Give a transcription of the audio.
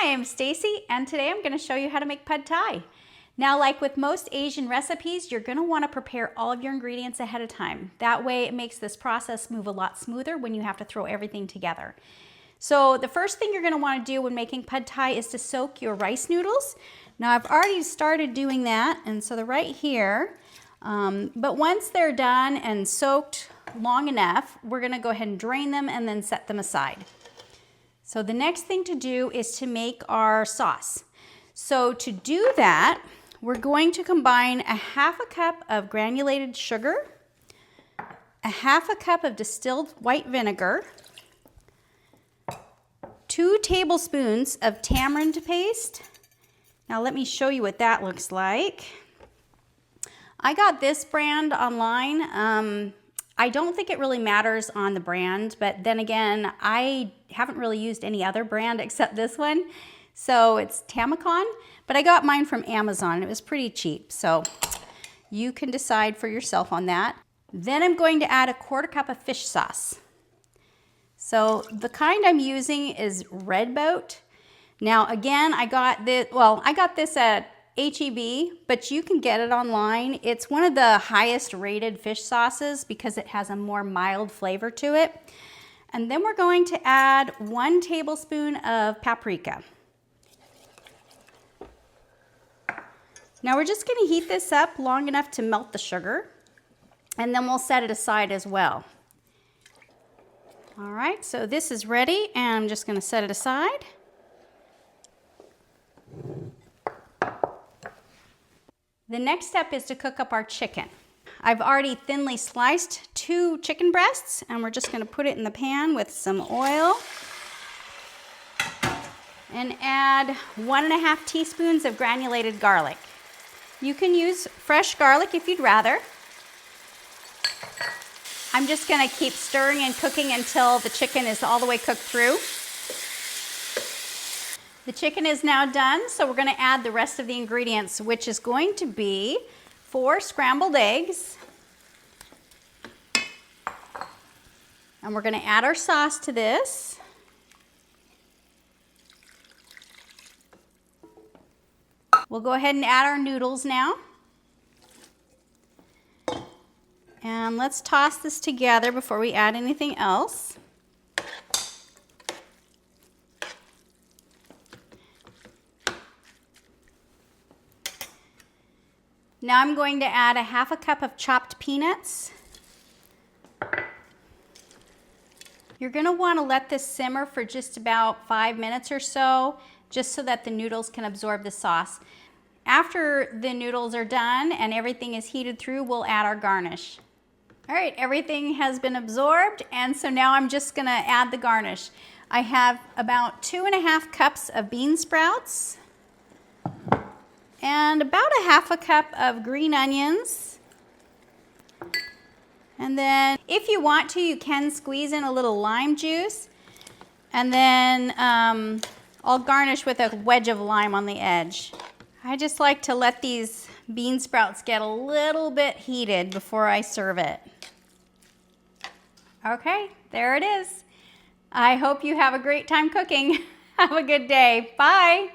Hi, I'm Stacy, and today I'm going to show you how to make pad thai. Now, like with most Asian recipes, you're going to want to prepare all of your ingredients ahead of time. That way it makes this process move a lot smoother when you have to throw everything together. So the first thing you're going to want to do when making pad thai is to soak your rice noodles. Now I've already started doing that, and so they're right here. But once they're done and soaked long enough, we're going to go ahead and drain them and then set them aside. So the next thing to do is to make our sauce. So to do that, we're going to combine a half a cup of granulated sugar, a half a cup of distilled white vinegar, 2 tablespoons of tamarind paste. Now let me show you what that looks like. I got this brand online. I don't think it really matters on the brand, but then again, I haven't really used any other brand except this one. So it's Tamacon, but I got mine from Amazon. It was pretty cheap, so you can decide for yourself on that. Then I'm going to add a 1/4 cup of fish sauce. So the kind I'm using is Red Boat. Now again, I got this at HEB, but you can get it online. It's one of the highest rated fish sauces because it has a more mild flavor to it. And then we're going to add 1 tablespoon of paprika. Now we're just going to heat this up long enough to melt the sugar, and then we'll set it aside as well. All right, so this is ready, and I'm just going to set it aside. The next step is to cook up our chicken. I've already thinly sliced 2 chicken breasts, and we're just going to put it in the pan with some oil and add 1½ teaspoons of granulated garlic. You can use fresh garlic if you'd rather. I'm just going to keep stirring and cooking until the chicken is all the way cooked through. The chicken is now done, so we're going to add the rest of the ingredients, which is going to be 4 scrambled eggs. And we're going to add our sauce to this. We'll go ahead and add our noodles now. And let's toss this together before we add anything else. Now I'm going to add a half a cup of chopped peanuts. You're going to want to let this simmer for just about 5 minutes or so, just so that the noodles can absorb the sauce. After the noodles are done and everything is heated through, we'll add our garnish. All right, everything has been absorbed, and so now I'm just going to add the garnish. I have about 2½ cups of bean sprouts, and about a half a cup of green onions. And then if you want to, you can squeeze in a little lime juice. And then I'll garnish with a wedge of lime on the edge. I just like to let these bean sprouts get a little bit heated before I serve it. Okay, there it is. I hope you have a great time cooking. Have a good day. Bye.